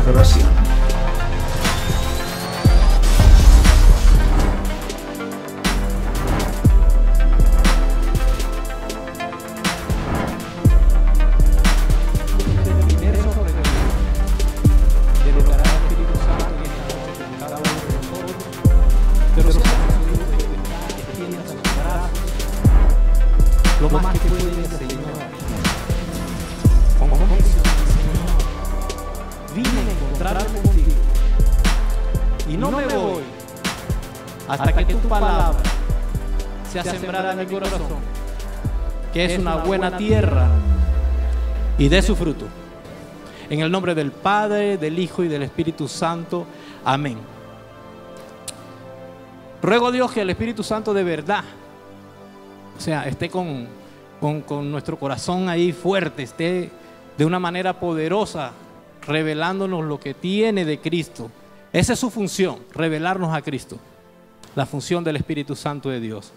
Oración. Lo más que puede, Señor. Con convicción, Señor. Vine a encontrarme contigo. Y no me voy hasta que tu palabra sea sembrada en mi corazón, que es una buena tierra, y dé su fruto. En el nombre del Padre, del Hijo y del Espíritu Santo. Amén. Ruego a Dios que el Espíritu Santo de verdad, o sea, esté con nuestro corazón ahí fuerte, esté de una manera poderosa, revelándonos lo que tiene de Cristo. Esa es su función, revelarnos a Cristo. La función del Espíritu Santo de Dios.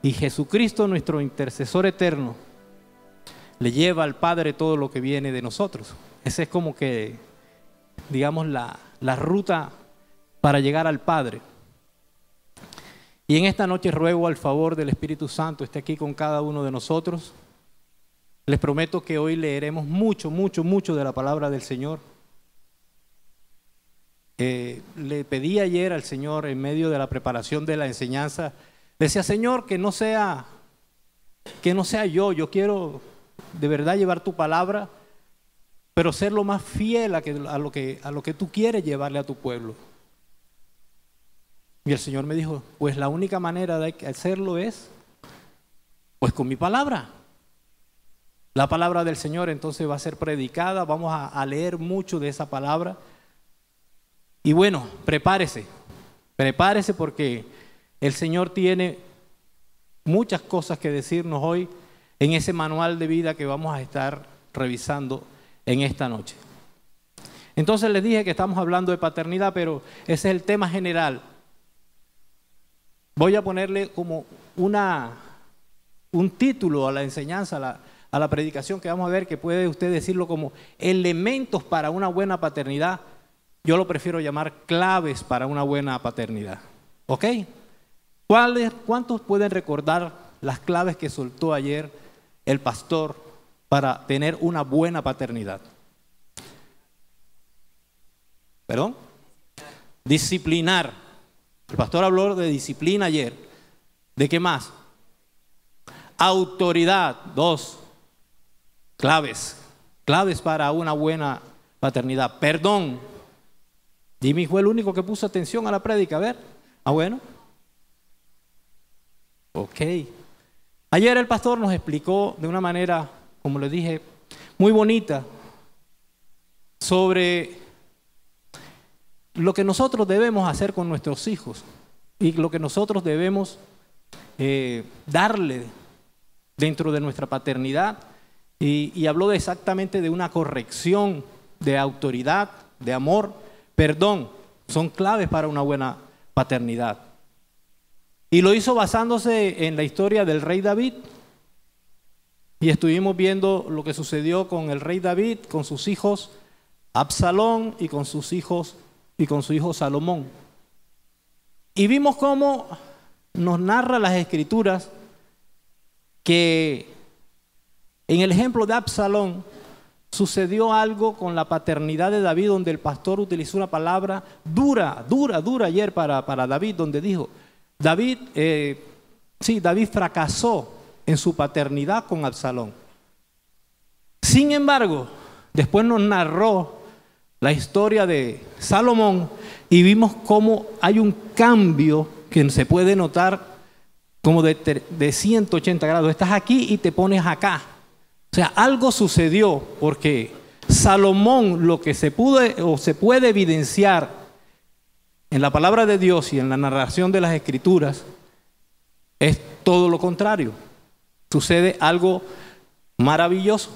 Y Jesucristo, nuestro intercesor eterno, le lleva al Padre todo lo que viene de nosotros. Esa es como que, digamos, la ruta para llegar al Padre. Y en esta noche ruego al favor del Espíritu Santo esté aquí con cada uno de nosotros. Les prometo que hoy leeremos mucho de la palabra del Señor. Le pedí ayer al Señor, en medio de la preparación de la enseñanza, decía: Señor, que no sea yo quiero de verdad llevar tu palabra, pero ser lo más fiel a lo que tú quieres llevarle a tu pueblo. Y el Señor me dijo: pues la única manera de hacerlo es pues con mi palabra. La palabra del Señor entonces va a ser predicada, vamos a leer mucho de esa palabra. Y bueno, prepárese porque el Señor tiene muchas cosas que decirnos hoy en ese manual de vida que vamos a estar revisando en esta noche. Entonces les dije que estamos hablando de paternidad, pero ese es el tema general. Voy a ponerle como un título a la enseñanza, a la predicación que vamos a ver, que puede usted decirlo como elementos para una buena paternidad. Yo lo prefiero llamar claves para una buena paternidad. ¿Ok? ¿Cuántos pueden recordar las claves que soltó ayer el pastor para tener una buena paternidad? ¿Perdón? Disciplinar. El pastor habló de disciplina ayer. ¿De qué más? Autoridad. 2. Claves para una buena paternidad. Perdón. Jimmy fue el único que puso atención a la prédica. A ver. Bueno. Ok. Ayer el pastor nos explicó de una manera, como les dije, muy bonita, sobre lo que nosotros debemos hacer con nuestros hijos y lo que nosotros debemos darle dentro de nuestra paternidad. Y habló exactamente de una corrección, de autoridad, de amor, perdón. Son claves para una buena paternidad. Y lo hizo basándose en la historia del rey David. Y estuvimos viendo lo que sucedió con el rey David, con sus hijos Absalón y con sus hijos y con su hijo Salomón. Y vimos cómo nos narra las Escrituras que en el ejemplo de Absalón sucedió algo con la paternidad de David, donde el pastor utilizó una palabra dura ayer para David, donde dijo, David fracasó en su paternidad con Absalón. Sin embargo, después nos narró la historia de Salomón y vimos cómo hay un cambio que se puede notar como de 180 grados. Estás aquí y te pones acá. O sea, algo sucedió porque Salomón, lo que se puede evidenciar en la palabra de Dios y en la narración de las Escrituras, es todo lo contrario. Sucede algo maravilloso.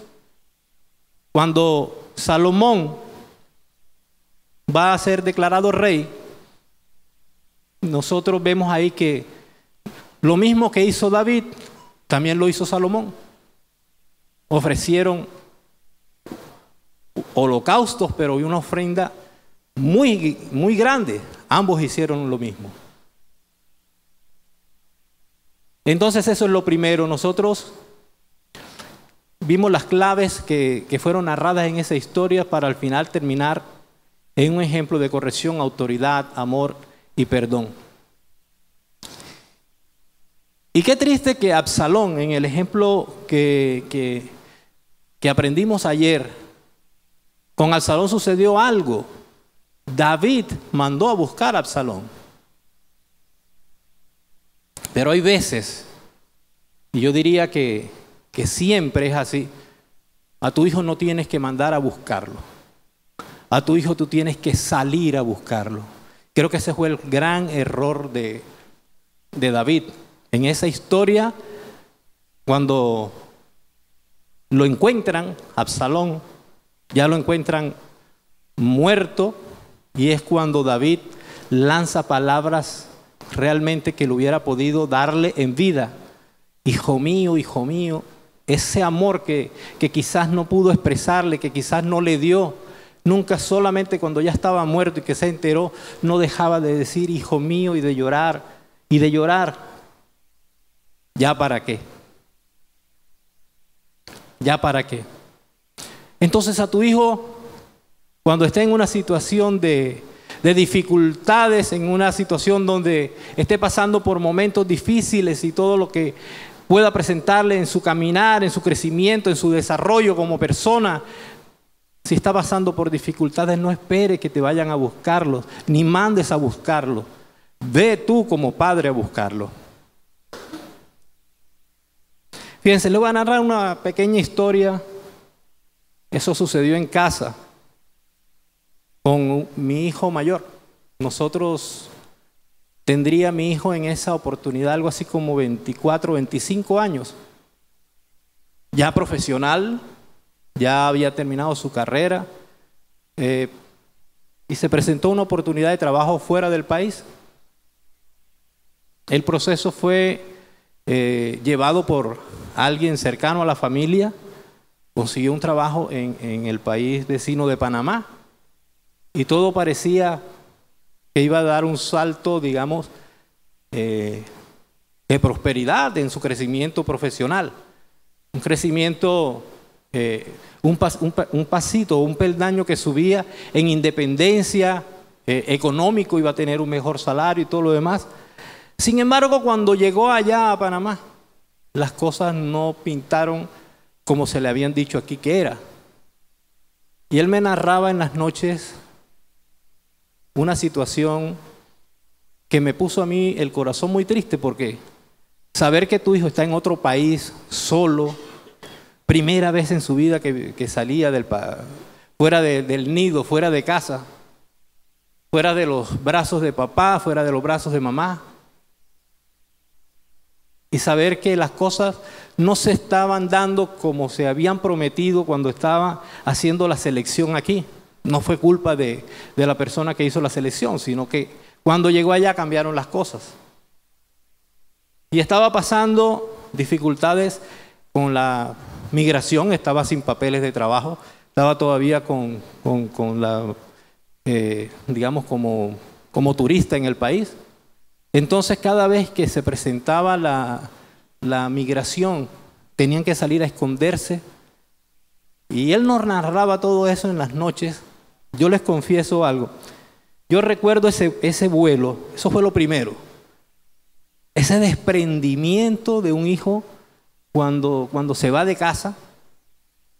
Cuando Salomón va a ser declarado rey, nosotros vemos ahí que lo mismo que hizo David, también lo hizo Salomón. Ofrecieron holocaustos, pero una ofrenda muy, muy grande. Ambos hicieron lo mismo. Entonces eso es lo primero. Nosotros vimos las claves que fueron narradas en esa historia para al final terminar en un ejemplo de corrección, autoridad, amor y perdón. Y qué triste que Absalón, en el ejemplo que aprendimos ayer, con Absalón sucedió algo. David mandó a buscar a Absalón. Pero hay veces, y yo diría que siempre es así, a tu hijo no tienes que mandar a buscarlo. A tu hijo tú tienes que salir a buscarlo. Creo que ese fue el gran error de David. En esa historia, cuando lo encuentran, Absalón, ya lo encuentran muerto, y es cuando David lanza palabras realmente que le hubiera podido darle en vida. Hijo mío, ese amor que quizás no pudo expresarle, que quizás no le dio, nunca, solamente cuando ya estaba muerto y que se enteró, no dejaba de decir hijo mío y de llorar, y de llorar. ¿Ya para qué? ¿Ya para qué? Entonces a tu hijo, cuando esté en una situación de dificultades, en una situación donde esté pasando por momentos difíciles y todo lo que pueda presentarle en su caminar, en su crecimiento, en su desarrollo como persona, si está pasando por dificultades, no espere que te vayan a buscarlo, ni mandes a buscarlo. Ve tú como padre a buscarlo. Fíjense, le voy a narrar una pequeña historia. Eso sucedió en casa con mi hijo mayor. Tendría mi hijo en esa oportunidad algo así como 24, 25 años. Ya profesional, ya había terminado su carrera y se presentó una oportunidad de trabajo fuera del país. El proceso fue llevado por alguien cercano a la familia. Consiguió un trabajo en el país vecino de Panamá y todo parecía que iba a dar un salto, digamos, de prosperidad en su crecimiento profesional. Un crecimiento, un pasito, un peldaño que subía en independencia económico, iba a tener un mejor salario y todo lo demás. Sin embargo, cuando llegó allá a Panamá, las cosas no pintaron como se le habían dicho aquí que era. Y él me narraba en las noches una situación que me puso a mí el corazón muy triste, porque saber que tu hijo está en otro país, solo, primera vez en su vida que salía fuera del nido, fuera de casa, fuera de los brazos de papá, fuera de los brazos de mamá, y saber que las cosas no se estaban dando como se habían prometido cuando estaba haciendo la selección aquí. No fue culpa de la persona que hizo la selección, sino que cuando llegó allá cambiaron las cosas. Y estaba pasando dificultades con la migración, estaba sin papeles de trabajo, estaba todavía digamos, como turista en el país. Entonces, cada vez que se presentaba la migración, tenían que salir a esconderse. Y él nos narraba todo eso en las noches. Yo les confieso algo. Yo recuerdo ese vuelo, eso fue lo primero. Ese desprendimiento de un hijo cuando se va de casa.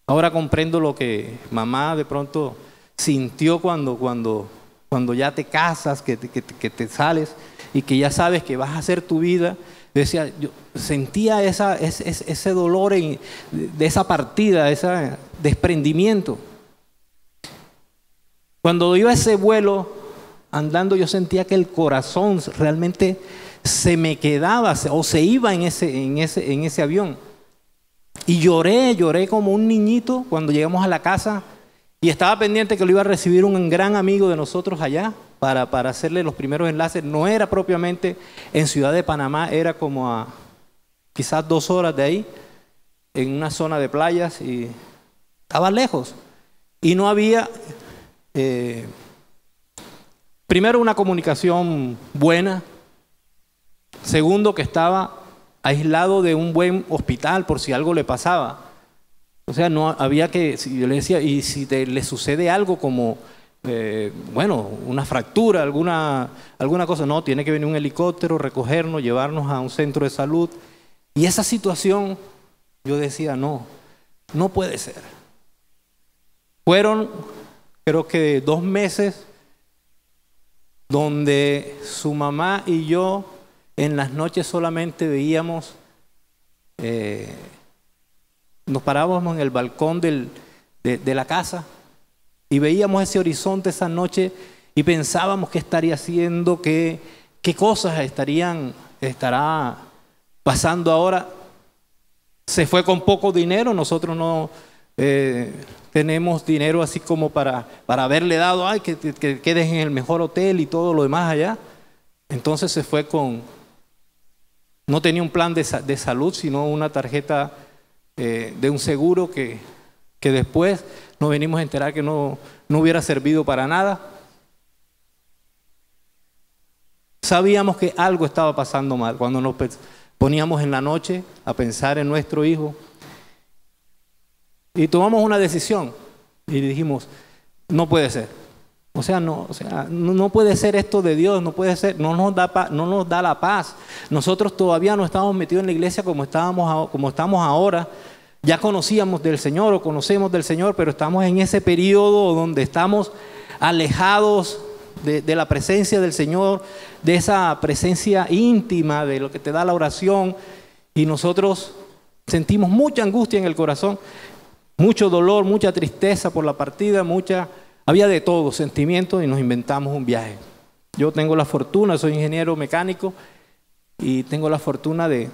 Ahora comprendo lo que mamá de pronto sintió cuando ya te casas, que te sales y que ya sabes que vas a hacer tu vida. Decía, yo sentía ese dolor de esa partida, ese desprendimiento. Cuando iba a ese vuelo andando, yo sentía que el corazón realmente se me quedaba o se iba en ese avión. Y lloré como un niñito cuando llegamos a la casa y estaba pendiente que lo iba a recibir un gran amigo de nosotros allá para hacerle los primeros enlaces. No era propiamente en Ciudad de Panamá, era como a quizás 2 horas de ahí, en una zona de playas y estaba lejos. y no había, primero, una comunicación buena. Segundo, que estaba aislado de un buen hospital por si algo le pasaba. O sea, no había que, yo le decía, y si le sucede algo como, bueno, una fractura, alguna cosa, no, tiene que venir un helicóptero, recogernos, llevarnos a un centro de salud. Y esa situación, yo decía, no puede ser. Fueron, creo que 2 meses, donde su mamá y yo en las noches solamente veíamos, nos parábamos en el balcón de la casa y veíamos ese horizonte esa noche y pensábamos qué estaría haciendo, qué cosas estará pasando ahora. Se fue con poco dinero, nosotros no tenemos dinero así como para haberle dado, que quedes en el mejor hotel y todo lo demás allá. Entonces se fue no tenía un plan de salud, sino una tarjeta de un seguro que después nos venimos a enterar que no hubiera servido para nada. Sabíamos que algo estaba pasando mal cuando nos poníamos en la noche a pensar en nuestro hijo y tomamos una decisión y dijimos, no puede ser. No puede ser esto de Dios, no puede ser, no nos da la paz. Nosotros todavía no estamos metidos en la iglesia como estamos ahora. Ya conocíamos del Señor o conocemos del Señor, pero estamos en ese periodo donde estamos alejados de la presencia del Señor, de esa presencia íntima de lo que te da la oración, y nosotros sentimos mucha angustia en el corazón, mucho dolor, mucha tristeza por la partida, había de todo, sentimientos, y nos inventamos un viaje. Yo tengo la fortuna, soy ingeniero mecánico y tengo la fortuna de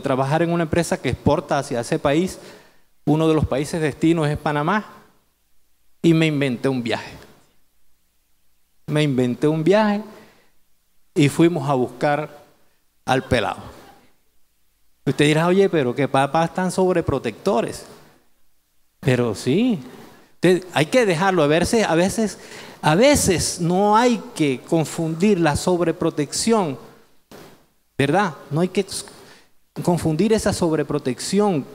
trabajar en una empresa que exporta hacia ese país. Uno de los países destinos es Panamá, y me inventé un viaje. Y fuimos a buscar al pelado. Usted dirá, oye, pero que papás están sobreprotectores. Pero sí, hay que dejarlo. A veces no hay que confundir la sobreprotección, ¿verdad? No hay que confundir esa sobreprotección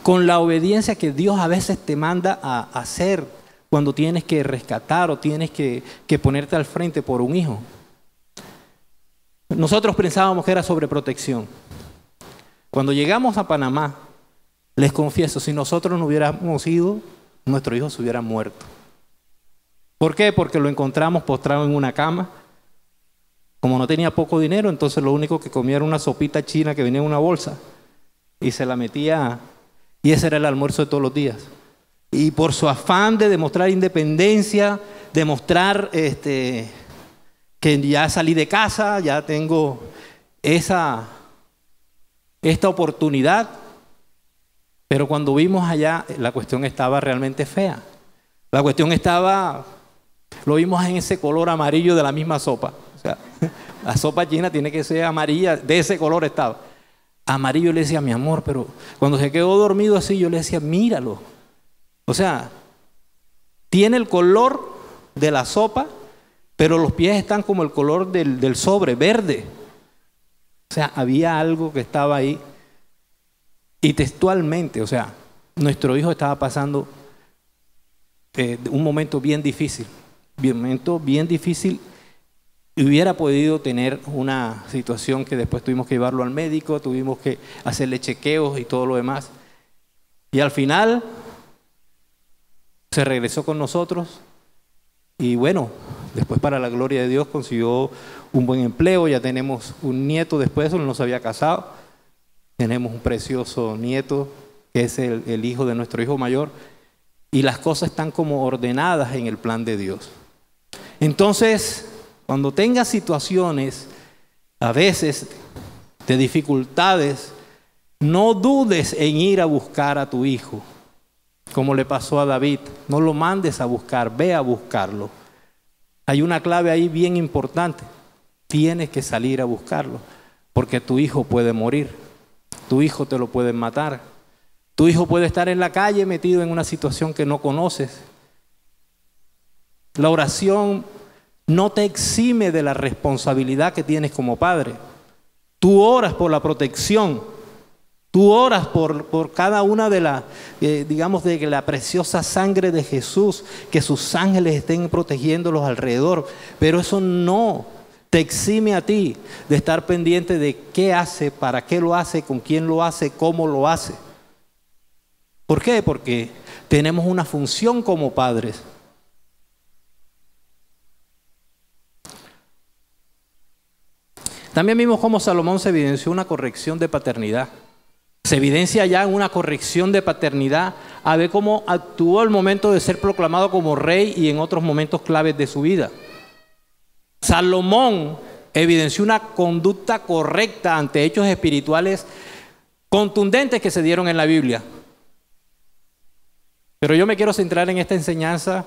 con la obediencia que Dios a veces te manda a hacer cuando tienes que rescatar o tienes que ponerte al frente por un hijo. Nosotros pensábamos que era sobreprotección. Cuando llegamos a Panamá, les confieso, si nosotros no hubiéramos ido, nuestro hijo se hubiera muerto. ¿Por qué? Porque lo encontramos postrado en una cama. Como no tenía poco dinero, entonces lo único que comía era una sopita china que venía en una bolsa y se la metía, y ese era el almuerzo de todos los días. Y por su afán de demostrar independencia, demostrar que ya salí de casa, ya tengo esta oportunidad. Pero cuando vimos allá, la cuestión estaba realmente fea. La cuestión lo vimos en ese color amarillo de la misma sopa. O sea, la sopa china tiene que ser amarilla, de ese color estaba. Amarillo. Le decía, mi amor, pero cuando se quedó dormido así, yo le decía, míralo. O sea, tiene el color de la sopa, pero los pies están como el color del sobre, verde. O sea, había algo que estaba ahí. Y textualmente, o sea, nuestro hijo estaba pasando un momento bien difícil. Y hubiera podido tener una situación que después tuvimos que llevarlo al médico, tuvimos que hacerle chequeos y todo lo demás. Y al final se regresó con nosotros y bueno, después para la gloria de Dios consiguió un buen empleo, ya tenemos un nieto después de eso, no se había casado. Tenemos un precioso nieto que es el hijo de nuestro hijo mayor, y las cosas están como ordenadas en el plan de Dios. Entonces, cuando tengas situaciones a veces de dificultades, no dudes en ir a buscar a tu hijo, como le pasó a David. No lo mandes a buscar, ve a buscarlo. Hay una clave ahí bien importante. Tienes que salir a buscarlo, porque tu hijo puede morir. Tu hijo te lo pueden matar. Tu hijo puede estar en la calle metido en una situación que no conoces, La oración no te exime de la responsabilidad que tienes como padre. Tú oras por la protección. Tú oras por cada una de las, digamos, de la preciosa sangre de Jesús, que sus ángeles estén protegiéndolos alrededor. Pero eso no te exime a ti de estar pendiente de qué hace, para qué lo hace, con quién lo hace, cómo lo hace. ¿Por qué? Porque tenemos una función como padres. También vimos cómo Salomón se evidenció una corrección de paternidad. Se evidencia ya en una corrección de paternidad a ver cómo actuó al momento de ser proclamado como rey y en otros momentos claves de su vida. Salomón evidenció una conducta correcta ante hechos espirituales contundentes que se dieron en la Biblia. Pero yo me quiero centrar en esta enseñanza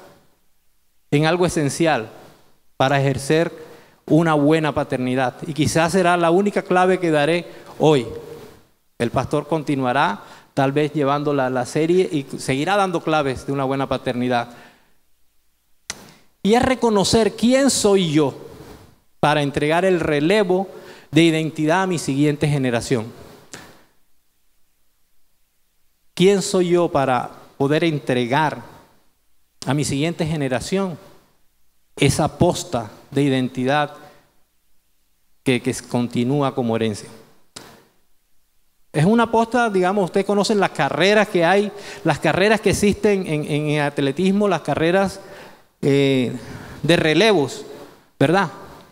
en algo esencial para ejercer una buena paternidad. Y quizás será la única clave que daré hoy. El pastor continuará tal vez llevando la serie y seguirá dando claves de una buena paternidad. Y es reconocer quién soy yo para entregar el relevo de identidad a mi siguiente generación. ¿Quién soy yo para poder entregar a mi siguiente generación esa posta de identidad que continúa como herencia? Es una posta, digamos, ustedes conocen las carreras que hay, las carreras que existen en atletismo, las carreras de relevos, ¿verdad?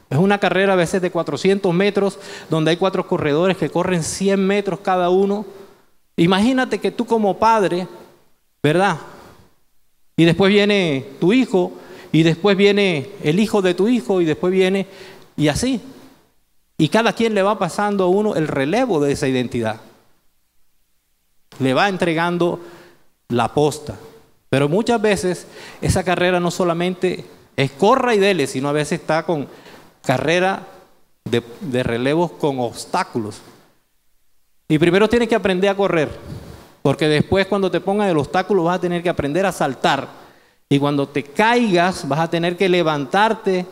Es una carrera a veces de 400 metros, donde hay 4 corredores que corren 100 metros cada uno. Imagínate que tú como padre, ¿verdad? Y después viene tu hijo, y después viene el hijo de tu hijo, y después viene, y así. Y cada quien le va pasando a uno el relevo de esa identidad. Le va entregando la posta. Pero muchas veces esa carrera no solamente es corra y dele, sino a veces está con carrera de relevos con obstáculos. Y primero tienes que aprender a correr, porque después cuando te pongan el obstáculo vas a tener que aprender a saltar. Y cuando te caigas vas a tener que levantarte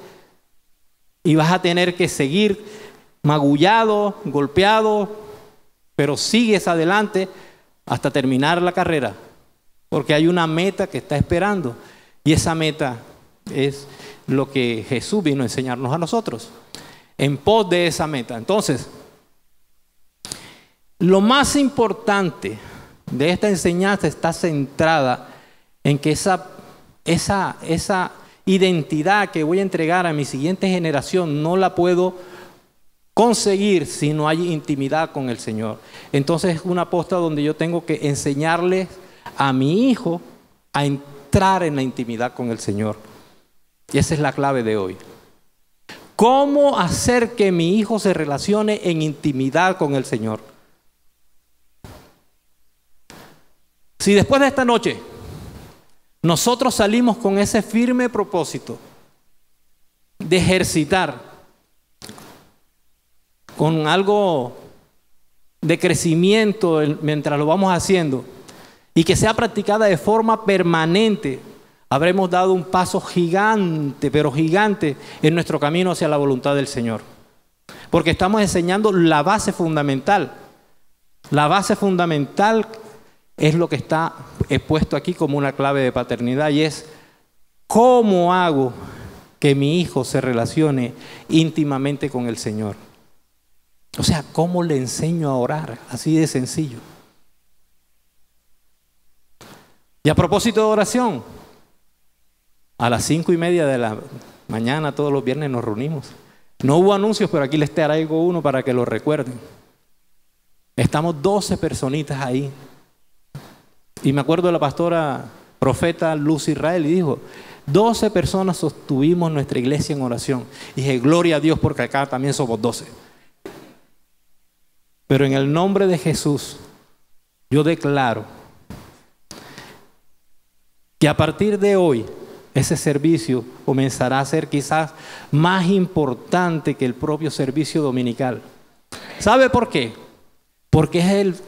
y vas a tener que seguir magullado, golpeado, pero sigues adelante hasta terminar la carrera, porque hay una meta que está esperando, y esa meta es lo que Jesús vino a enseñarnos a nosotros, en pos de esa meta. Entonces, lo más importante de esta enseñanza está centrada en que esa identidad que voy a entregar a mi siguiente generación no la puedo conseguir si no hay intimidad con el Señor. Entonces es una posta donde yo tengo que enseñarle a mi hijo a entrar en la intimidad con el Señor. Y esa es la clave de hoy. ¿Cómo hacer que mi hijo se relacione en intimidad con el Señor? Si después de esta noche nosotros salimos con ese firme propósito de ejercitar con algo de crecimiento mientras lo vamos haciendo y que sea practicada de forma permanente, habremos dado un paso gigante, pero gigante, en nuestro camino hacia la voluntad del Señor. Porque estamos enseñando la base fundamental. La base fundamental es lo que está expuesto aquí como una clave de paternidad, y es ¿cómo hago que mi hijo se relacione íntimamente con el Señor? O sea, ¿cómo le enseño a orar? Así de sencillo. Y a propósito de oración, a las 5:30 de la mañana todos los viernes nos reunimos. No hubo anuncios, pero aquí les traigo uno para que lo recuerden. Estamos 12 personitas ahí. Y me acuerdo de la pastora profeta Luz Israel y dijo, 12 personas sostuvimos nuestra iglesia en oración. Y dije, gloria a Dios, porque acá también somos 12. Pero en el nombre de Jesús, yo declaro que a partir de hoy, ese servicio comenzará a ser quizás más importante que el propio servicio dominical. ¿Sabe por qué? Porque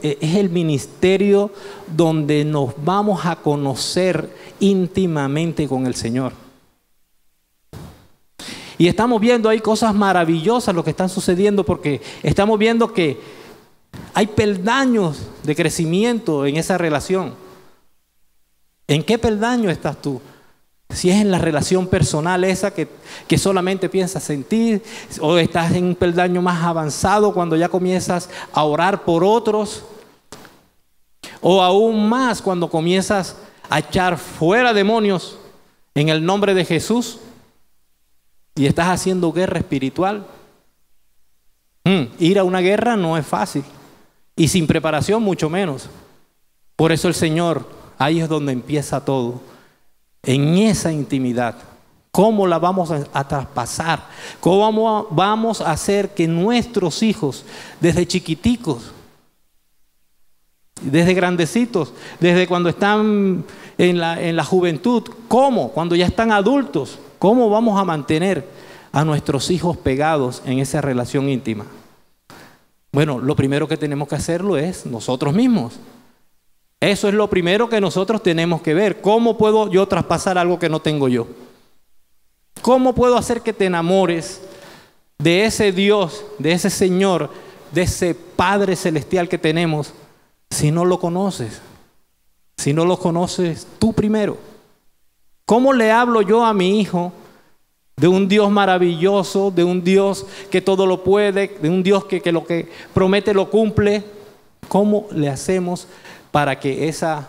es el ministerio donde nos vamos a conocer íntimamente con el Señor. Y estamos viendo ahí cosas maravillosas lo que están sucediendo, porque estamos viendo que hay peldaños de crecimiento en esa relación. ¿En qué peldaño estás tú? Si es en la relación personal esa que solamente piensas sentir, o estás en un peldaño más avanzado cuando ya comienzas a orar por otros, o aún más cuando comienzas a echar fuera demonios en el nombre de Jesús y estás haciendo guerra espiritual. Ir a una guerra no es fácil, y sin preparación mucho menos. Por eso el Señor, ahí es donde empieza todo, en esa intimidad. ¿Cómo la vamos a traspasar? ¿Cómo vamos a hacer que nuestros hijos, desde chiquiticos, desde grandecitos, desde cuando están en la juventud, cómo, cuando ya están adultos, cómo vamos a mantener a nuestros hijos pegados en esa relación íntima? Bueno, lo primero que tenemos que hacerlo es nosotros mismos. Eso es lo primero que nosotros tenemos que ver. ¿Cómo puedo yo traspasar algo que no tengo yo? ¿Cómo puedo hacer que te enamores de ese Dios, de ese Señor, de ese Padre Celestial que tenemos, si no lo conoces? Si no lo conoces tú primero. ¿Cómo le hablo yo a mi hijo de un Dios maravilloso, de un Dios que todo lo puede, de un Dios que lo que promete lo cumple? ¿Cómo le hacemos para que esa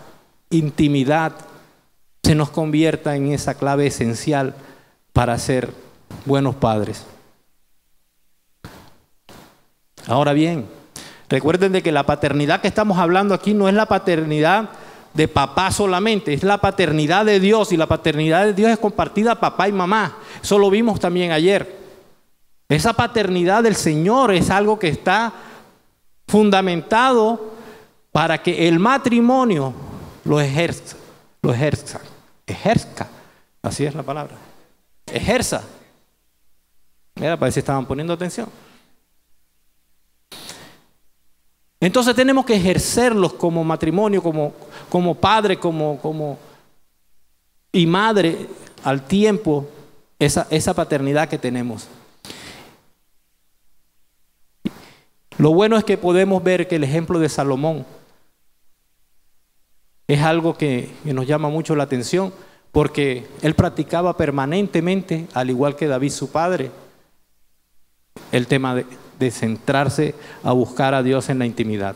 intimidad se nos convierta en esa clave esencial para ser buenos padres? Ahora bien, recuerden de que la paternidad que estamos hablando aquí no es la paternidad de papá solamente, es la paternidad de Dios, y la paternidad de Dios es compartida papá y mamá. Eso lo vimos también ayer. Esa paternidad del Señor es algo que está fundamentado para que el matrimonio lo ejerza, así es la palabra, ejerza. Mira, parece que estaban poniendo atención. Entonces tenemos que ejercerlos como matrimonio, como padre, y madre al tiempo, esa paternidad que tenemos. Lo bueno es que podemos ver que el ejemplo de Salomón es algo que nos llama mucho la atención, porque él practicaba permanentemente, al igual que David su padre, el tema de centrarse a buscar a Dios en la intimidad.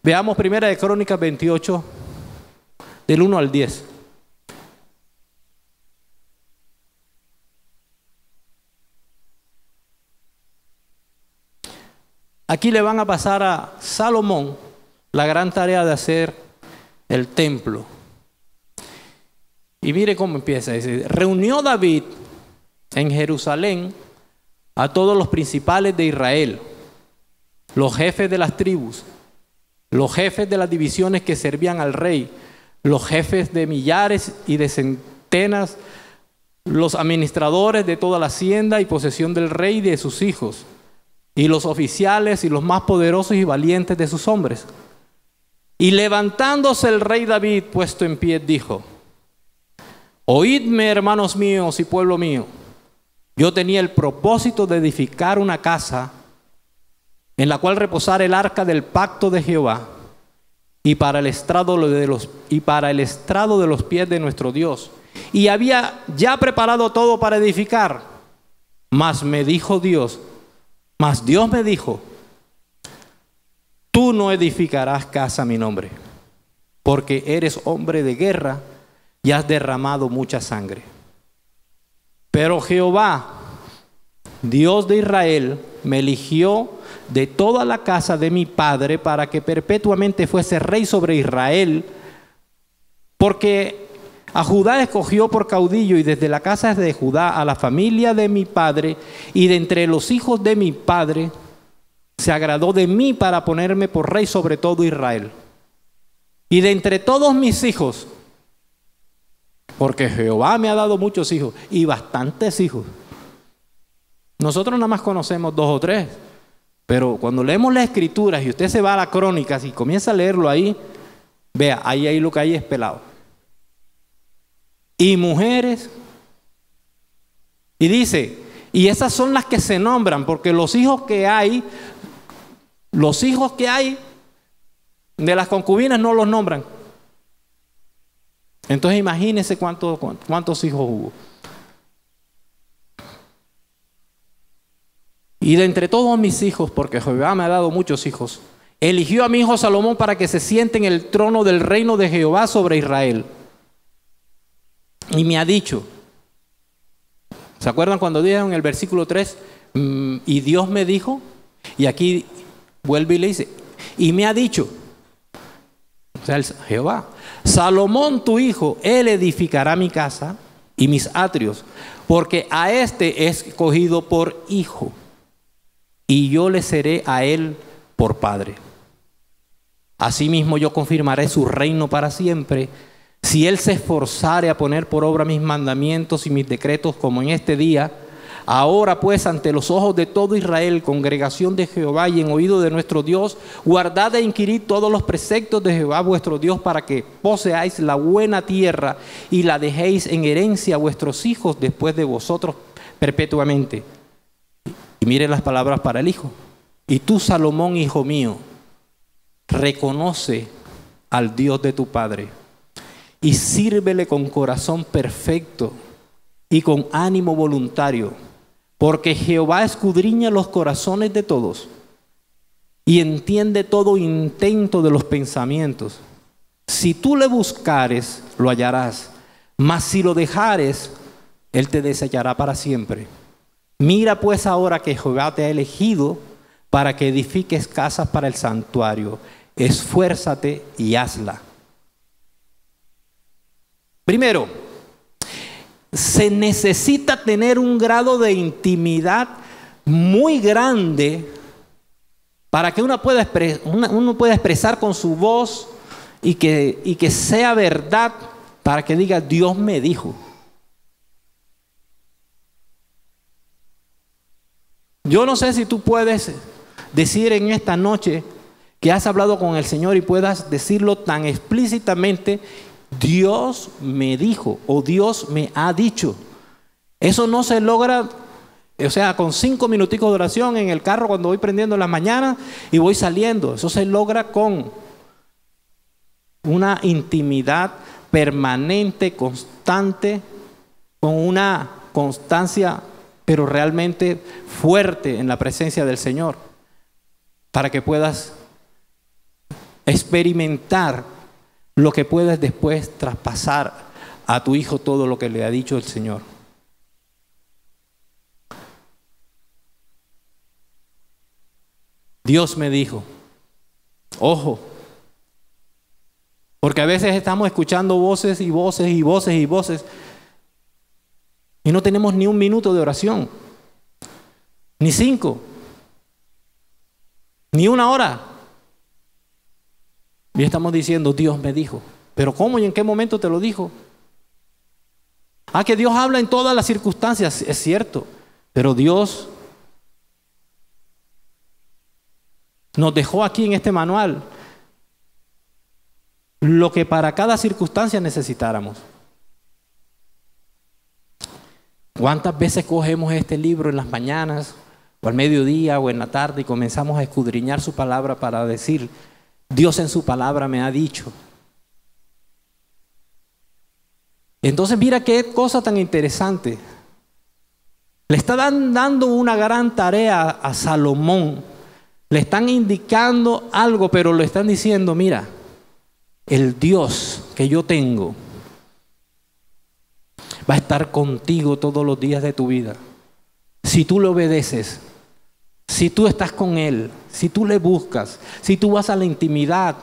Veamos Primera de Crónicas 28, del 1 al 10. Aquí le van a pasar a Salomón la gran tarea de hacer el templo. Y mire cómo empieza. Dice: reunió David en Jerusalén a todos los principales de Israel, los jefes de las tribus, los jefes de las divisiones que servían al rey, los jefes de millares y de centenas, los administradores de toda la hacienda y posesión del rey y de sus hijos, y los oficiales y los más poderosos y valientes de sus hombres. Y levantándose el rey David, puesto en pie, dijo: oídme, hermanos míos y pueblo mío. Yo tenía el propósito de edificar una casa en la cual reposara el arca del pacto de Jehová, y para el estrado de los pies de nuestro Dios. Y había ya preparado todo para edificar. Mas Dios me dijo: tú no edificarás casa a mi nombre, porque eres hombre de guerra y has derramado mucha sangre. Pero Jehová, Dios de Israel, me eligió de toda la casa de mi padre para que perpetuamente fuese rey sobre Israel, porque a Judá escogió por caudillo, y desde la casa de Judá a la familia de mi padre y de entre los hijos de mi padre se agradó de mí para ponerme por rey sobre todo Israel. Y de entre todos mis hijos, porque Jehová me ha dado muchos hijos y bastantes hijos. Nosotros nada más conocemos 2 o 3, pero cuando leemos las escrituras y usted se va a las crónicas y comienza a leerlo ahí, vea, ahí lo que hay es pelado. Y mujeres, y dice, Y esas son las que se nombran, porque los hijos que hay de las concubinas no los nombran. Entonces imagínense cuántos hijos hubo. Y de entre todos mis hijos, porque Jehová me ha dado muchos hijos, eligió a mi hijo Salomón para que se siente en el trono del reino de Jehová sobre Israel. Y me ha dicho, ¿se acuerdan cuando dijeron en el versículo 3? Y Dios me dijo, y aquí vuelve y le dice, y me ha dicho, o sea, Jehová, Salomón tu hijo, él edificará mi casa y mis atrios, porque a este he escogido por hijo, y yo le seré a él por padre. Asimismo yo confirmaré su reino para siempre, si él se esforzare a poner por obra mis mandamientos y mis decretos como en este día. Ahora pues, ante los ojos de todo Israel, congregación de Jehová, y en oído de nuestro Dios, guardad e inquirid todos los preceptos de Jehová vuestro Dios, para que poseáis la buena tierra y la dejéis en herencia a vuestros hijos después de vosotros perpetuamente. Y miren las palabras para el hijo. Y tú, Salomón, hijo mío, reconoce al Dios de tu padre y sírvele con corazón perfecto y con ánimo voluntario, porque Jehová escudriña los corazones de todos y entiende todo intento de los pensamientos. Si tú le buscares, lo hallarás, mas si lo dejares, él te desechará para siempre. Mira pues ahora que Jehová te ha elegido para que edifiques casas para el santuario. Esfuérzate y hazla. Primero, se necesita tener un grado de intimidad muy grande para que uno pueda expresar con su voz y que sea verdad, para que diga Dios me dijo. Yo no sé si tú puedes decir en esta noche que has hablado con el Señor y puedas decirlo tan explícitamente: Dios me dijo o Dios me ha dicho. Eso no se logra, o sea, con 5 minuticos de oración en el carro cuando voy prendiendo en las mañanas y voy saliendo. Eso se logra con una intimidad permanente, constante, con una constancia, pero realmente fuerte en la presencia del Señor, para que puedas experimentar lo que puedes después traspasar a tu hijo todo lo que le ha dicho el Señor. Dios me dijo, ojo, porque a veces estamos escuchando voces y voces y voces y voces y no tenemos ni un minuto de oración, ni 5, ni 1 hora. Y estamos diciendo, Dios me dijo. ¿Pero cómo y en qué momento te lo dijo? Que Dios habla en todas las circunstancias, es cierto. Pero Dios nos dejó aquí en este manual lo que para cada circunstancia necesitáramos. ¿Cuántas veces cogemos este libro en las mañanas o al mediodía o en la tarde y comenzamos a escudriñar su palabra para decir, Dios en su palabra me ha dicho? Entonces mira qué cosa tan interesante. Le está dando una gran tarea a Salomón. Le están indicando algo, pero le están diciendo, mira, el Dios que yo tengo va a estar contigo todos los días de tu vida. Si tú le obedeces, si tú estás con Él, si tú le buscas, si tú vas a la intimidad,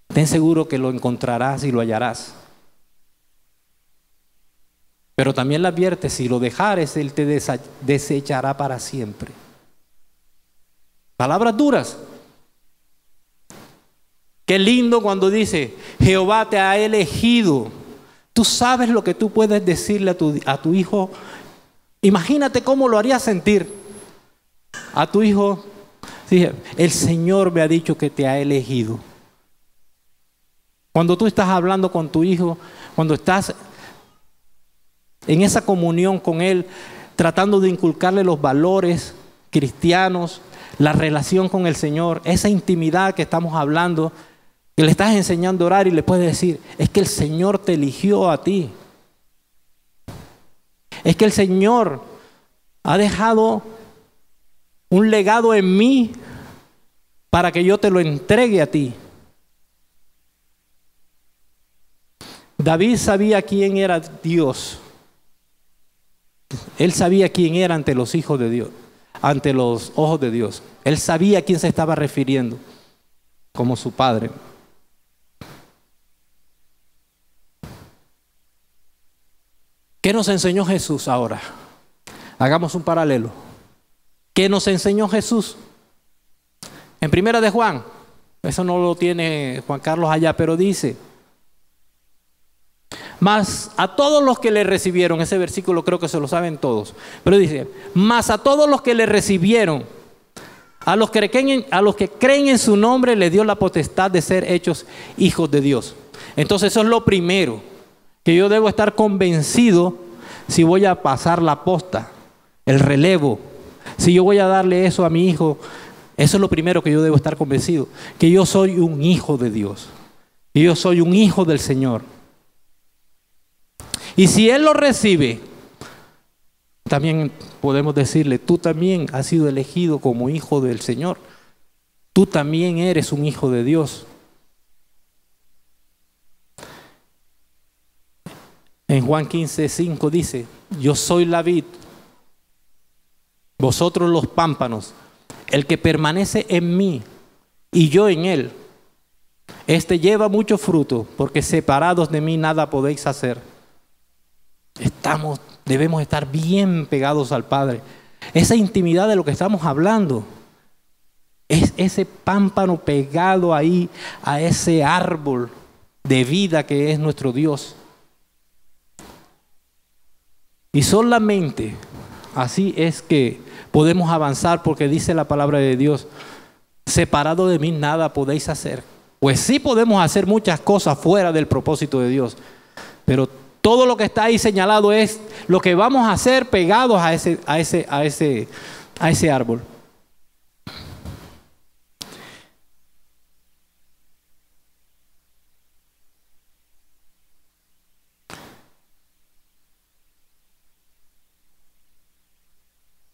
ten seguro que lo encontrarás y lo hallarás. Pero también le advierte, si lo dejares, Él te desechará para siempre. Palabras duras. Qué lindo cuando dice, Jehová te ha elegido. Tú sabes lo que tú puedes decirle a tu hijo. Imagínate cómo lo haría sentir a tu hijo. Sí, el Señor me ha dicho que te ha elegido. Cuando tú estás hablando con tu hijo, cuando estás en esa comunión con Él, tratando de inculcarle los valores cristianos, la relación con el Señor, esa intimidad que estamos hablando, que le estás enseñando a orar y le puedes decir, es que el Señor te eligió a ti. Es que el Señor ha dejado un legado en mí para que yo te lo entregue a ti. David sabía quién era Dios. Él sabía quién era ante los hijos de Dios, ante los ojos de Dios. Él sabía a quién se estaba refiriendo como su padre. ¿Qué nos enseñó Jesús ahora? Hagamos un paralelo. ¿Qué nos enseñó Jesús? En Primera de Juan, eso no lo tiene Juan Carlos allá, pero dice, mas a todos los que le recibieron, ese versículo creo que se lo saben todos, pero dice, mas a todos los que le recibieron, a los que creen en su nombre, le dio la potestad de ser hechos hijos de Dios. Entonces eso es lo primero, que yo debo estar convencido si voy a pasar la posta, el relevo, si yo voy a darle eso a mi hijo. Eso es lo primero que yo debo estar convencido, que yo soy un hijo de Dios, y yo soy un hijo del Señor. Y si Él lo recibe, también podemos decirle, tú también has sido elegido como hijo del Señor. Tú también eres un hijo de Dios. En Juan 15:5 dice, yo soy la vid, vosotros los pámpanos. El que permanece en mí y yo en él, este lleva mucho fruto, porque separados de mí nada podéis hacer. Debemos estar bien pegados al Padre. Esa intimidad de lo que estamos hablando es ese pámpano pegado ahí a ese árbol de vida que es nuestro Dios. Y solamente así es que podemos avanzar, porque dice la palabra de Dios, separado de mí nada podéis hacer. Pues sí podemos hacer muchas cosas fuera del propósito de Dios, pero todo lo que está ahí señalado es lo que vamos a hacer pegados a ese árbol.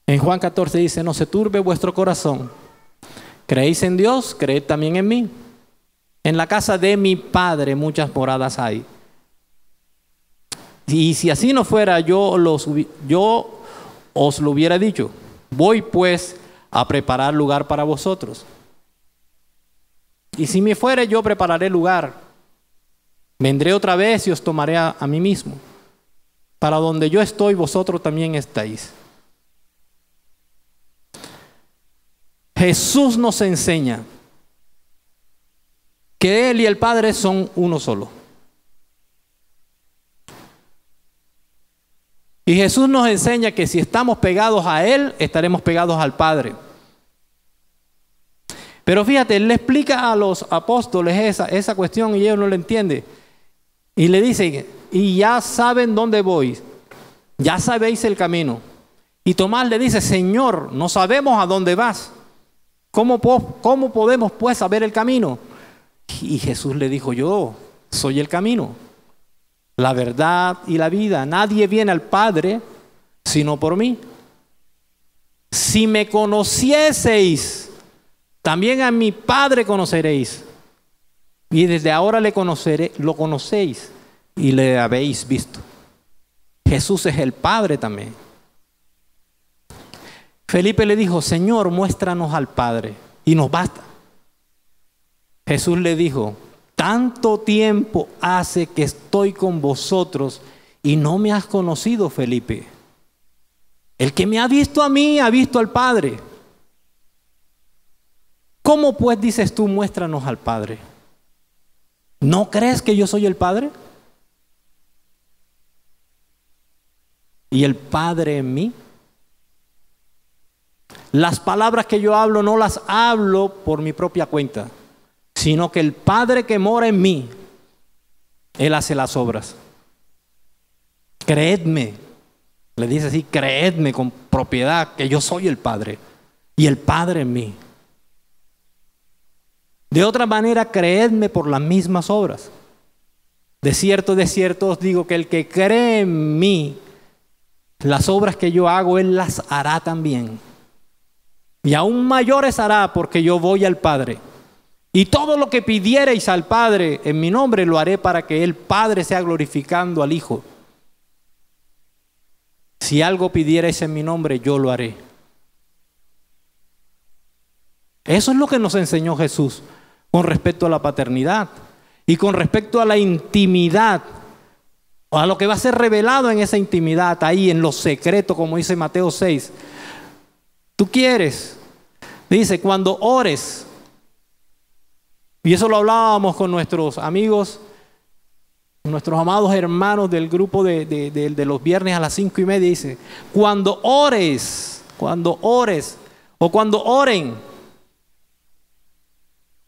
En Juan 14 dice, no se turbe vuestro corazón. ¿Creéis en Dios? Creed también en mí. En la casa de mi Padre muchas moradas hay. Y si así no fuera, yo os lo hubiera dicho. Voy pues a preparar lugar para vosotros. Y si me fuere, yo prepararé lugar. Vendré otra vez y os tomaré a mí mismo. Para donde yo estoy, vosotros también estáis. Jesús nos enseña que Él y el Padre son uno solo. Y Jesús nos enseña que si estamos pegados a Él, estaremos pegados al Padre. Pero fíjate, Él le explica a los apóstoles esa cuestión y ellos no lo entienden. Y le dice, y ya saben dónde voy, ya sabéis el camino. Y Tomás le dice, Señor, no sabemos a dónde vas. ¿Cómo podemos pues saber el camino? Y Jesús le dijo, yo soy el camino, la verdad y la vida. Nadie viene al Padre sino por mí. Si me conocieseis, también a mi Padre conoceréis. Y desde ahora lo conocéis y le habéis visto. Jesús es el Padre también. Felipe le dijo, Señor, muéstranos al Padre y nos basta. Jesús le dijo, tanto tiempo hace que estoy con vosotros y no me has conocido, Felipe. El que me ha visto a mí, ha visto al Padre. ¿Cómo pues dices tú, muéstranos al Padre? ¿No crees que yo soy el Padre? ¿Y el Padre en mí? Las palabras que yo hablo no las hablo por mi propia cuenta, sino que el Padre que mora en mí, Él hace las obras. Creedme, Le dice así: creedme con propiedad que yo soy el Padre y el Padre en mí. De otra manera, creedme por las mismas obras. De cierto os digo que el que cree en mí, las obras que yo hago, él las hará también. Y aún mayores hará, porque yo voy al Padre. Y todo lo que pidiereis al Padre en mi nombre, lo haré para que el Padre sea glorificando al Hijo. Si algo pidierais en mi nombre, yo lo haré. Eso es lo que nos enseñó Jesús con respecto a la paternidad y con respecto a la intimidad, o a lo que va a ser revelado en esa intimidad, ahí en lo secreto, como dice Mateo 6. Tú quieres, dice, cuando ores, y eso lo hablábamos con nuestros amigos, nuestros amados hermanos del grupo de los viernes a las 5:30, dice, cuando ores, o cuando oren.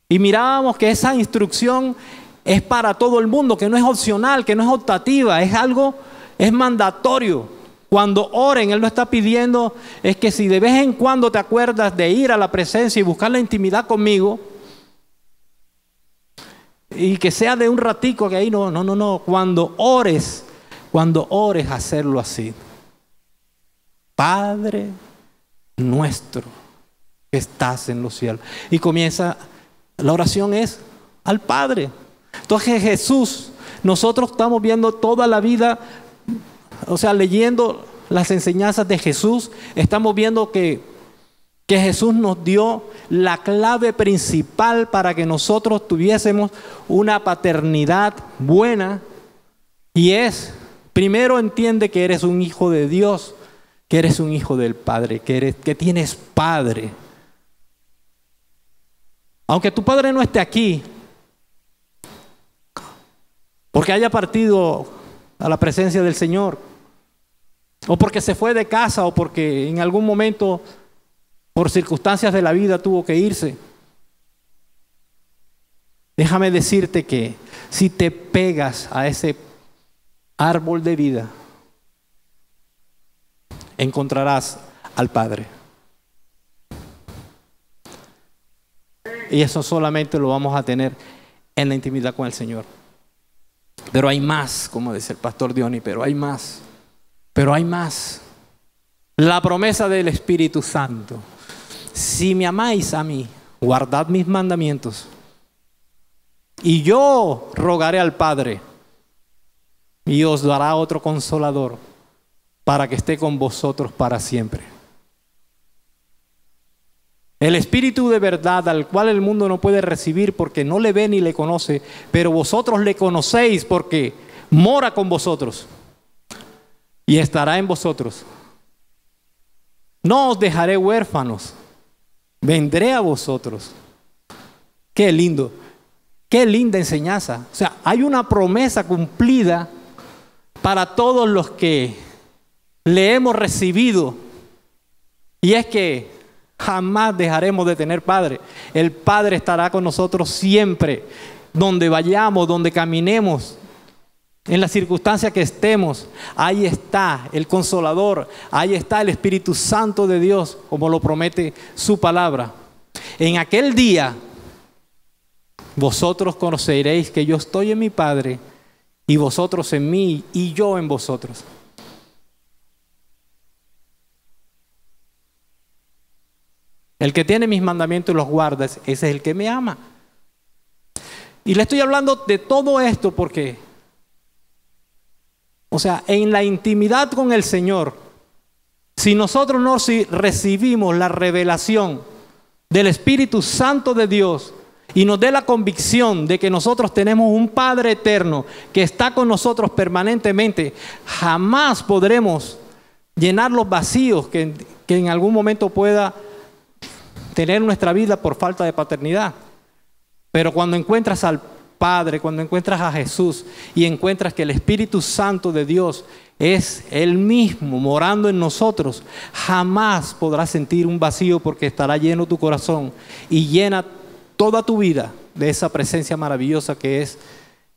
Y mirábamos que esa instrucción es para todo el mundo, que no es opcional, que no es optativa, es algo, es mandatorio. Cuando oren, Él lo está pidiendo, es que si de vez en cuando te acuerdas de ir a la presencia y buscar la intimidad conmigo, y que sea de un ratico, que ahí no, cuando ores, hacerlo así. Padre nuestro que estás en los cielos. Y comienza, la oración es al Padre. Entonces Jesús, nosotros estamos viendo toda la vida, o sea, leyendo las enseñanzas de Jesús, estamos viendo que Jesús nos dio la clave principal para que nosotros tuviésemos una paternidad buena, y es, primero entiende que eres un hijo de Dios, que eres un hijo del Padre, que tienes Padre. Aunque tu padre no esté aquí, porque haya partido a la presencia del Señor, o porque se fue de casa, o porque en algún momento por circunstancias de la vida tuvo que irse, déjame decirte que si te pegas a ese árbol de vida, encontrarás al Padre. Y eso solamente lo vamos a tener en la intimidad con el Señor. Pero hay más, como dice el pastor Diony, pero hay más. La promesa del Espíritu Santo. Si me amáis a mí, guardad mis mandamientos. Y yo rogaré al Padre, y os dará otro consolador, para que esté con vosotros para siempre. El Espíritu de verdad, al cual el mundo no puede recibir porque no le ve ni le conoce, pero vosotros le conocéis porque mora con vosotros y estará en vosotros. No os dejaré huérfanos, vendré a vosotros. Qué lindo, qué linda enseñanza. O sea, hay una promesa cumplida para todos los que le hemos recibido, y es que jamás dejaremos de tener Padre. El Padre estará con nosotros siempre, donde vayamos, donde caminemos, en la circunstancia que estemos. Ahí está el Consolador, ahí está el Espíritu Santo de Dios, como lo promete su palabra. En aquel día, vosotros conoceréis que yo estoy en mi Padre, y vosotros en mí, y yo en vosotros. El que tiene mis mandamientos y los guarda, ese es el que me ama. Y le estoy hablando de todo esto porque, o sea, en la intimidad con el Señor, si nosotros no recibimos la revelación del Espíritu Santo de Dios y nos dé la convicción de que nosotros tenemos un Padre eterno que está con nosotros permanentemente, jamás podremos llenar los vacíos que en algún momento pueda tener nuestra vida por falta de paternidad. Pero cuando encuentras al Padre, cuando encuentras a Jesús y encuentras que el Espíritu Santo de Dios es Él mismo morando en nosotros, jamás podrás sentir un vacío, porque estará lleno tu corazón y llena toda tu vida de esa presencia maravillosa que es